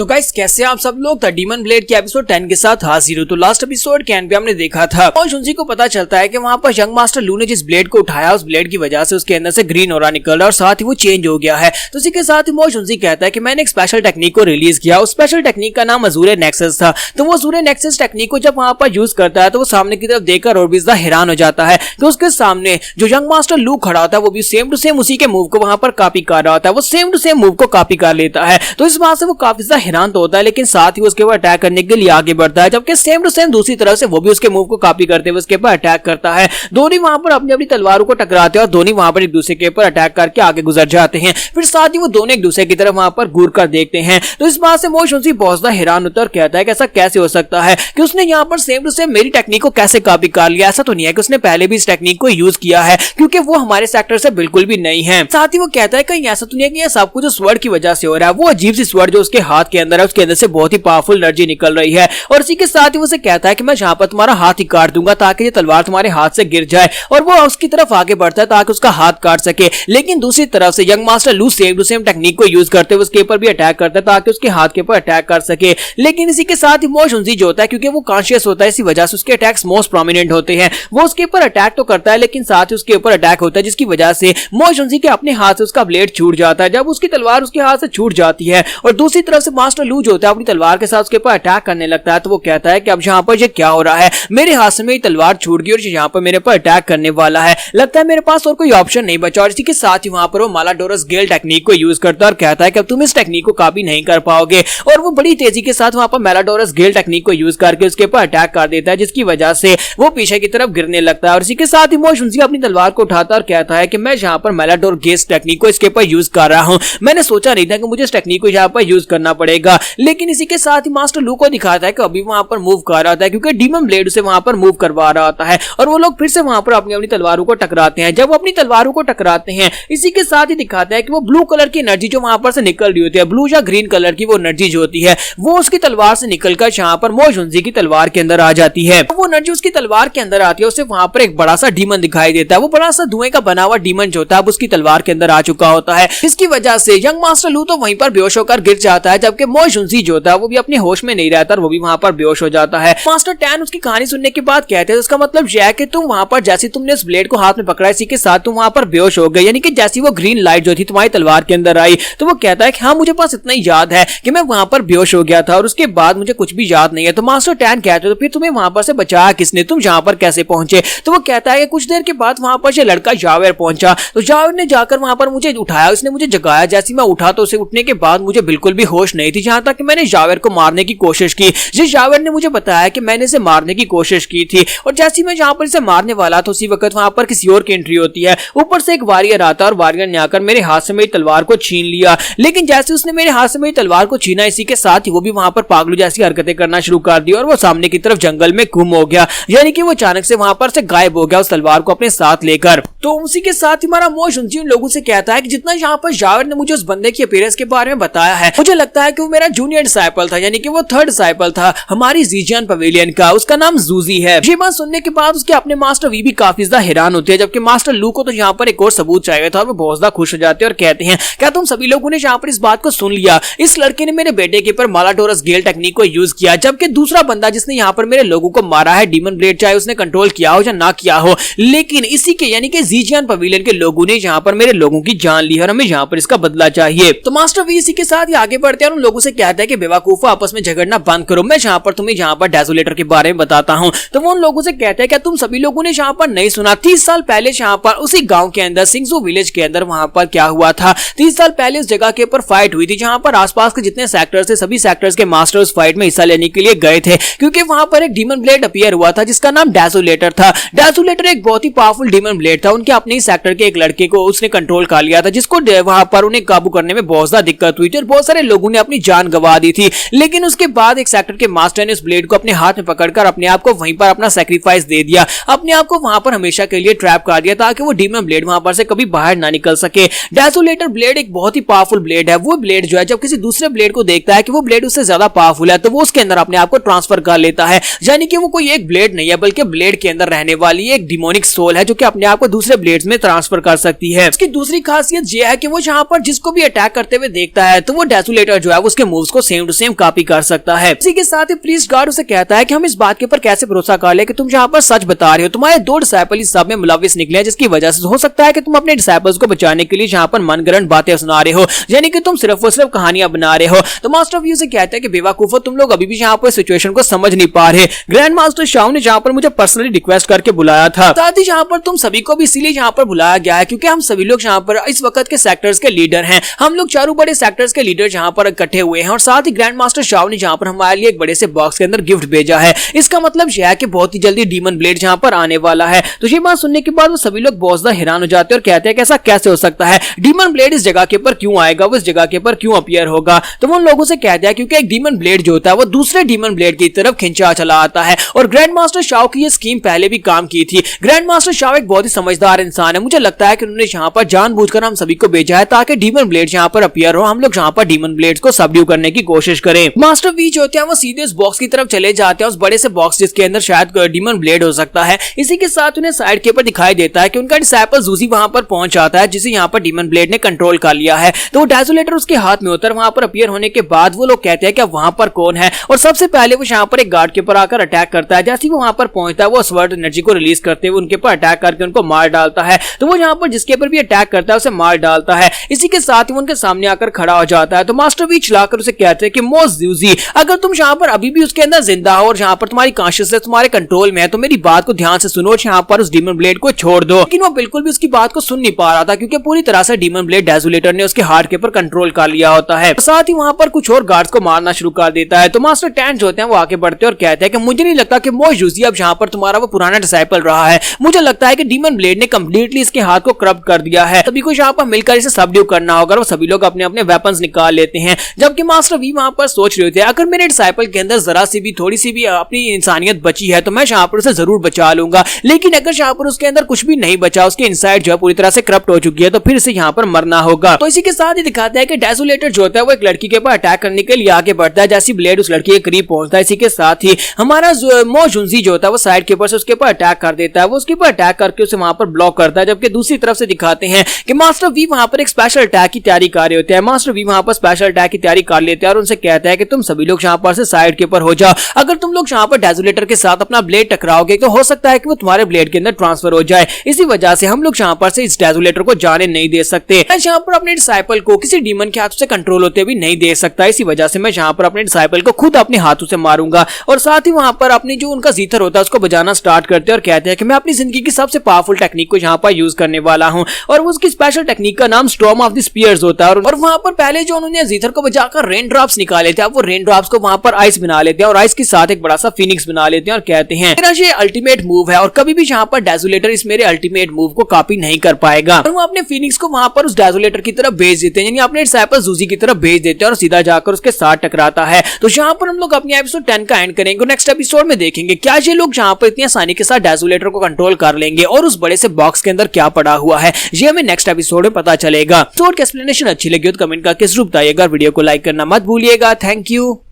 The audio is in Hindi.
तो गाइस कैसे आप सब लोग डीमन ब्लेड के एपिसोड 10 के साथ हाजिर हो। तो लास्ट एपिसोड के एंड पे हमने देखा था और शुंजी को पता चलता है कि वहां पर यंग मास्टर लू ने जिस ब्लेड को उठाया उस ब्लेड की वजह से उसके अंदर से ग्रीन ऑरा निकल रहा और साथ ही वो चेंज हो गया है। तो इसी के साथ ही मो शुंजी कहता है कि मैंने एक स्पेशल टेक्निक को रिलीज किया। उस स्पेशल टेक्निक का नाम अजूरे नेक्सस था। तो वो अजूरे नेक्सस टेक्निक को जब वहां पर यूज करता है तो वो सामने की तरफ देखकर और भी ज्यादा हैरान हो जाता है कि उसके सामने जो यंग मास्टर लू खड़ा होता है वो भी सेम टू सेम उसी के मूव को वहां पर कॉपी कर रहा होता है। वो सेम टू सेम मूव को कॉपी कर लेता है। तो इस बात से वो काफी ज्यादा हैरान तो होता है, लेकिन साथ ही उसके ऊपर अटैक करने के लिए आगे बढ़ता है, जबकि सेम टू सेम दूसरी तरफ से वो भी उसके मूव को कॉपी करते हुए उसके ऊपर अटैक करता है। दोनों वहां पर अपनी अपनी तलवारों को टकराते हैं और दोनों वहां पर एक दूसरे के ऊपर अटैक करके आगे गुजर जाते हैं। फिर साथ ही वो दोनों एक दूसरे की तरफ वहां पर घूर कर देखते हैं। तो इस बात से मो शुंजी बहुत ज्यादा हैरान होता है और कहता है कि ऐसा कैसे हो सकता है कि उसने यहाँ पर सेम टू सेम मेरी टेक्निक को कैसे कॉपी कर लिया। ऐसा तो नहीं है कि उसने पहले भी इस टेक्निक को यूज किया है, क्योंकि वो हमारे सेक्टर से बिल्कुल भी नहीं है। साथ ही वो कहता है कहीं ऐसा तो नहीं है कि ये सब कुछ स्वord की वजह से हो रहा है। वो अजीब सी स्वord जो उसके हाथ के अंदर है उसके अंदर से बहुत ही पावरफुल एनर्जी निकल रही है और इसी के साथ ही वो कहता है कि मैं यहाँ पर तुम्हारा हाथ ही काट दूंगा ताकि ये तलवार तुम्हारे हाथ से गिर जाए। और वो उसकी तरफ आगे बढ़ता है ताकि उसका हाथ काट सके, लेकिन दूसरी तरफ से यंग मास्टर लू सेम टू सेम टेक्निक को यूज करते हुए उसके ऊपर भी अटैक करता है ताकि उसके हाथ के ऊपर अटैक कर सके। लेकिन इसी के साथ ही मो शुंजी जो होता है, क्योंकि वो कॉन्शियस होता है, इसी वजह से उसके अटैक्स मोस्ट प्रोमिनेंट होते हैं। वो उसके ऊपर अटैक तो करता है लेकिन साथ ही उसके ऊपर अटैक होता है, जिसकी वजह से मो शुंजी के अपने हाथ से उसका ब्लेड छूट जाता है। जब उसकी तलवार उसके हाथ से छूट जाती है और दूसरी तरफ से मास्टर लू जो होता है अपनी तलवार के साथ उसके ऊपर अटैक करने लगता है, तो वो कहता है कि अब यहाँ पर ये क्या हो रहा है, मेरे हाथ से मेरी तलवार छूट गई और यहाँ पर मेरे पर अटैक करने वाला है। लगता है मेरे पास और कोई ऑप्शन नहीं बचा। और इसी के साथ ही वहां पर वो मालाडोरस गेल टेक्निक को यूज करता है और कहता है कि अब तुम इस टेक्निक को कॉपी नहीं कर पाओगे। और वो बड़ी तेजी के साथ वहां पर मालाडोरस गेल टेक्निक को यूज करके उसके ऊपर अटैक कर देता है, जिसकी वजह से वो पीछे की तरफ गिरने लगता है। और इसी के साथ ही मो शुंजी अपनी तलवार को उठाता है और कहता है कि मैं यहाँ पर मालाडोर गेस टेक्निक को इसके ऊपर यूज कर रहा हूँ। मैंने सोचा नहीं था कि मुझे इस टेक्निक को यहाँ पर यूज करना पड़ेगा। लेकिन इसी के साथ ही मास्टर लू को दिखाता है कि अभी वहां पर मूव कर रहा होता है, क्योंकि डीमन ब्लेड से वहां पर मूव करवा रहा होता है और वो लोग फिर से वहां पर अपनी अपनी तलवारों को टकराते हैं। जब वो अपनी तलवारों को टकराते हैं इसी के साथ ही दिखाता है कि वो ब्लू कलर की एनर्जी जो वहां पर से निकल रही होती है, ब्लू या ग्रीन कलर की वो एनर्जी जो होती है वो उसकी तलवार से निकलकर यहाँ पर मो शुंजी की तलवार के अंदर आ जाती है। वो एनर्जी उसकी तलवार के अंदर आती है, उसे वहां पर एक बड़ा सा डीमन दिखाई देता है। वो बड़ा सा धुएं का बना हुआ डीमन जो होता है उसकी तलवार के अंदर आ चुका होता है। इसकी वजह से यंग मास्टर लू तो वहीं पर बेहोश होकर गिर जाता है, जबकि मो शुंजी जो होता है वो भी अपने होश में नहीं रहता और वो भी वहां पर बेहोश हो जाता है। मास्टर टैन उसकी कहानी सुनने के बाद कहते हैं उसका मतलब यह है कि तुम वहां पर जैसे तुमने उस ब्लेड को हाथ में पकड़ा इसी के साथ तुम वहां पर बेहोश हो गए, यानी कि जैसी वो ग्रीन लाइट जो थी तुम्हारी तलवार के अंदर आई। तो वो कहता है कि हाँ मुझे पास इतना ही याद है कि मैं वहां पर बेहोश हो गया था और उसके बाद मुझे कुछ भी याद नहीं है। तो मास्टर टैन कहते हैं तो फिर तुम्हें वहां पर से बचाया किसने, तुम यहाँ पर कैसे पहुंचे। तो वो कहता है कि कुछ देर के बाद वहां पर ये लड़का जावेर पहुंचा। तो जावेर ने जाकर वहां पर मुझे उठाया, उसने मुझे जगाया। जैसे मैं उठा तो उसे उठने के बाद मुझे बिल्कुल भी होश नहीं थी, जहां तक कि मैंने जावेर को मारने की कोशिश की। जिस जावेर ने मुझे बताया कि मैंने इसे मारने की कोशिश की थी और जैसे मैं जहां पर इसे मारने वाला तो उसी वक्त वहां पर किसी और की एंट्री होती है। ऊपर से एक वॉरियर आता है और वॉरियर ने आकर मेरे हाथ से मेरी तलवार को छीन लिया। लेकिन जैसे उसने मेरे हाथ से मेरी तलवार को छीना इसी के साथ ही वो भी वहां पर पागलू जैसी हरकतें करना शुरू कर दी और वो सामने की तरफ जंगल में गुम हो गया, यानी कि वो अचानक से वहां पर से गायब हो गया उस तलवार को अपने साथ लेकर। तो उसी के साथ ही हमारा मो शुंजी उन लोगों से कहता है कि जितना यहाँ पर जावेर ने मुझे उस बंदे की अपीयरेंस के बारे में बताया है, मुझे लगता है कि वो मेरा जूनियर डिसाइपल था, यानी कि वो थर्ड डिसाइपल था हमारी जीजियन पवेलियन का। उसका नाम जूजी है। ये बात सुनने के बाद उसके अपने मास्टर वी भी काफी ज्यादा हैरान होते हैं, जबकि मास्टर लू को तो यहाँ पर एक और सबूत चाहिए था और वो बहुत ज्यादा खुश हो जाते हैं और कहते हैं क्या तुम सभी लोगों ने यहाँ पर इस बात को सुन लिया, इस लड़के ने मेरे बेटे के ऊपर मालाडोरस गेल टेक्निक को यूज किया, जबकि दूसरा बंदा जिसने यहाँ पर मेरे लोगों को मारा है डीमन ब्लेड, चाहे उसने कंट्रोल किया हो या ना किया हो, लेकिन इसी के यानी कि जीजियन पवेलियन के लोगों ने यहाँ पर मेरे लोगों की जान ली है और हमें यहाँ पर इसका बदला चाहिए। तो मास्टर वी इसी के साथ ही आगे बढ़ते हैं और उन लोगों से कहता है कि बेवकूफो आपस में झगड़ना बंद करो, मैं यहाँ पर तुम्हें यहाँ पर डेजोलेटर के बारे में बताता हूँ। तो वो उन लोगों से कहते हैं क्या तुम सभी लोगों ने यहाँ पर नहीं सुना 30 साल पहले यहाँ पर उसी गांव के अंदर सिंगजू विलेज के अंदर वहां पर क्या हुआ था। 30 साल पहले उस जगह के ऊपर फाइट हुई थी जहां पर आसपास के जितने सेक्टर्स थे सभी सेक्टर्स के मास्टर उस फाइट में हिस्सा लेने के लिए गए थे, क्योंकि वहां पर एक डीमन ब्लेड अपीयर हुआ था जिसका नाम डेजोलेटर था। डेजोलेटर एक बहुत ही पावरफुल डीमन ब्लेड था। उनके अपने ही सेक्टर के एक लड़के को उसने कंट्रोल कर लिया था, जिसको वहां पर उन्हें काबू करने में बहुत ज्यादा दिक्कत हुई थी और बहुत सारे लोगों ने अपनी जान गंवा दी थी। लेकिन उसके बाद एक सेक्टर के मास्टर ने उस ब्लेड को अपने हाथ में पकड़कर अपने आप को वहीं पर अपना सैक्रिफाइस दे दिया, अपने आप को वहां पर हमेशा के लिए ट्रैप कर दिया ताकि वो डीमन ब्लेड वहां पर से कभी बाहर ना निकल सके। डेजोलेटर ब्लेड एक बहुत ही पावरफुल ब्लेड है। वो ब्लेड जो है जब किसी दूसरे ब्लेड को देखता है कि वो ब्लेड उससे ज्यादा पावरफुल है तो वो उसके अंदर अपने आप को ट्रांसफर कर लेता है, यानी कि वो कोई एक ब्लेड नहीं है बल्कि ब्लेड के अंदर रहने वाली एक डिमोनिक सोल है जो कि अपने आप को दूसरे ब्लेड्स में ट्रांसफर कर सकती है। उसकी दूसरी खासियत यह है कि वो यहाँ पर जिसको भी अटैक करते हुए देखता है तो वो डेजोलेटर जो है वो उसके मूव्स को सेम टू सेम कॉपी कर सकता है। इसी के साथ ही प्रीस्ट गार्ड उसे कहता है कि हम इस बात के ऊपर कैसे भरोसा कर ले कि तुम जहाँ पर सच बता रहे हो, तुम्हारे 2 डिसाइपल इस सब में मुलविस निकले हैं, जिसकी वजह से हो सकता है कि तुम अपने डिसाइपल्स को बचाने के लिए जहाँ पर मनगढ़ंत बातें सुना रहे हो, यानी कि तुम सिर्फ और सिर्फ कहानियां बना रहे हो। तो मास्टर व्यू से कहता है कि बेवकूफो, तुम लोग अभी भी यहाँ पर सिचुएशन को समझ नहीं पा रहे। ग्रैंड मास्टर शाओ ने जहाँ पर मुझे पर्सनली रिक्वेस्ट करके बुलाया था, साथ ही जहाँ पर तुम सभी को भी इसीलिए यहाँ पर बुलाया गया है क्योंकि हम सभी लोग यहाँ पर इस वक्त के सेक्टर्स के लीडर हैं। हम लोग चारों बड़े सेक्टर्स के लीडर जहाँ पर इकट्ठे हुए हैं और साथ ही ग्रैंड मास्टर शाओ ने जहाँ पर हमारे लिए एक बड़े से बॉक्स के अंदर गिफ्ट भेजा है। इसका मतलब यह है कि बहुत ही जल्दी डीमन ब्लेड जहाँ पर आने वाला है। तो ये बात सुनने के बाद वो सभी लोग बहुत ज्यादा हैरान हो जाते हैं और कहते हैं कि ऐसा कैसे हो सकता है, डीमन ब्लेड इस जगह के ऊपर क्यों आएगा, वो इस जगह के ऊपर क्यों अपीयर होगा। तो वो उन लोगों से कहता है क्योंकि एक डीमन ब्लेड जो होता है वो दूसरे डीमन ब्लेड की तरफ खिंचा चला आता है और ग्रैंड मास्टर शाओ की ये स्कीम पहले भी काम की थी। ग्रैंड मास्टर शाओ एक बहुत ही समझदार इंसान है। मुझे लगता है कि उन्होंने यहाँ पर जानबूझकर हम सभी को भेजा है ताकि डीमन ब्लेड यहाँ पर अपीयर हो, हम लोग यहाँ पर डीमन ब्लेड्स को सबड्यू करने की कोशिश करें। मास्टर वी जो होते हैं वो सीधे उस बॉक्स की तरफ चले जाते हैं, उस बड़े से बॉक्स जिसके अंदर शायद डीमन ब्लेड हो सकता है। इसी के साथ उन्हें साइड के ऊपर दिखाई देता है कि उनका डिसाइपल जूसी वहां पर पहुंच जाता है, जिसे यहाँ पर डीमन ब्लेड ने कंट्रोल कर लिया है। तो वो डेजोलेटर उसके हाथ में होता है। वहां पर अपीयर होने के बाद वो लोग कहते हैं कि वहां पर कौन है, और सबसे पहले वो यहाँ पर एक गार्ड के ऊपर आकर अटैक करता है। जैसे ही वो वहां पर पहुंचता है वो स्वर्ड एनर्जी को रिलीज करते हुए उनके ऊपर अटैक करके उनको मार डालता है। तो वो यहाँ पर जिसके ऊपर भी अटैक करता है उसे मार डालता है। इसी के साथ ही उनके सामने आकर खड़ा हो जाता है। तो मास्टर वी चिल्लाकर उसे कहते हैं कि मोस्ट जूसी, अगर तुम यहाँ पर अभी भी उसके अंदर जिंदा हो और यहाँ पर तुम्हारी कॉन्शियसनेस तुम्हारे कंट्रोल में है तो मेरी बात को ध्यान से सुनो, यहाँ पर उस डीमन ब्लेड को छोड़ दो। लेकिन वो बिल्कुल भी उसकी बात को सुन नहीं पा रहा था क्योंकि पूरी तरह से डीमन ब्लेड डेजोलेटर ने उसके हार्ट के ऊपर कंट्रोल कर लिया होता है। साथ ही वहां पर कुछ और गार्ड्स को मारना शुरू कर देता है। तो मास्टर टैन जो होते हैं वो आगे बढ़ते हैं और कहते हैं कि मुझे नहीं लगता कि मोस्ट जूसी अब यहाँ पर तुम्हारा वो पुराना डिसाइपल रहा है। मुझे लगता है कि डीमन ब्लेड ने कंप्लीटली इसके हाथ को करप्ट कर दिया है। सभी को यहाँ पर मिलकर इसे सबड्यू करना होगा और सभी लोग अपने अपने वेपन्स निकाल लेते हैं। जबकि मास्टर वी वहां पर सोच रहे थे अगर मेरे डिसाइपल के अंदर जरा सी भी थोड़ी सी भी अपनी इंसानियत बची है तो मैं यहाँ पर उसे जरूर बचा लूंगा, लेकिन अगर यहाँ पर उसके अंदर कुछ भी नहीं बचा, उसके इनसाइड जो पूरी तरह से करप्ट हो चुकी है, तो फिर इसे यहाँ पर मरना होगा। तो इसी के साथ ही दिखाता है कि डेजोलेटर जो होता है वो एक लड़की के ऊपर अटैक करने के लिए आगे बढ़ता है। जैसी ब्लेड उस लड़की के करीब पहुंचता है, इसी के साथ ही हमारा मो जुंजी जो होता है वो साइड के ऊपर से उसके ऊपर अटैक कर देता है। वो उसके ऊपर अटैक करके उसे वहां पर ब्लॉक करता है। जबकि दूसरी तरफ से दिखाते हैं कि मास्टर वी वहां पर एक स्पेशल अटैक की तैयारी कर रहे होते हैं। मास्टर वी वहां पर स्पेशल अटैक की तैयारी कर लेते हैं और उनसे कहता है कि तुम सभी लोग यहाँ पर से साइड के ऊपर हो जाओ। अगर तुम लोग यहाँ पर डेजोलेटर के साथ अपना ब्लेड टकराओगे तो हो सकता है कि वो तुम्हारे ब्लेड के अंदर ट्रांसफर हो जाए। इसी वजह से हम लोग यहाँ पर से इस डेजोलेटर को जाने नहीं दे सकते। मैं यहाँ पर अपने डिसाइपल को किसी डीमन के हाथों से कंट्रोल होते भी नहीं दे सकता। इसी वजह से मैं यहाँ पर अपने डिसाइपल को खुद अपने हाथों से मारूंगा। और साथ ही वहां पर अपनी जो उनका जीथर होता है उसको बजाना स्टार्ट करते हैं और कहते हैं कि मैं अपनी जिंदगी की सबसे पावरफुल टेक्निक को यहाँ पर यूज करने वाला हूँ। और उसकी स्पेशल टेक्निक का नाम स्टॉर्म ऑफ द स्पीयर्स होता है। और वहां पर पहले जो उन्होंने जीथर को बजाकर रेन ड्रॉप्स निकाले थे, अब वो रेन ड्रॉप्स को वहां पर आइस बना लेते हैं और आइस के साथ एक बड़ा सा फिनिक्स बना लेते हैं और कहते हैं मेरा ये अल्टीमेट मूव है और कभी भी यहाँ पर डेजोलेटर इस मेरे अल्टीमेट मूव को कॉपी नहीं कर पाएगा। और वो अपने फिनिक्स को वहां पर उस डेजोलेटर की तरफ भेज देते हैं, यानी अपने डिसाइपल जूसी की तरफ भेज देते हैं और सीधा जाकर उसके साथ टकराता है। तो यहाँ पर हम लोग अपनी एपिसोड 10 का एंड करेंगे। नेक्स्ट एपिसोड में देखेंगे क्या ये लोग यहाँ पर इतनी आसानी के साथ डेजोलेटर को कंट्रोल कर लेंगे और उस बड़े से बॉक्स के अंदर क्या पड़ा हुआ है, ये हमें नेक्स्ट एपिसोड में पता चलेगा। एपिसोड की एक्सप्लेनेशन अच्छी लगी हो तो कमेंट करके जरूर बताइएगा। वीडियो को लाइक करना मत भूलिएगा। Thank you.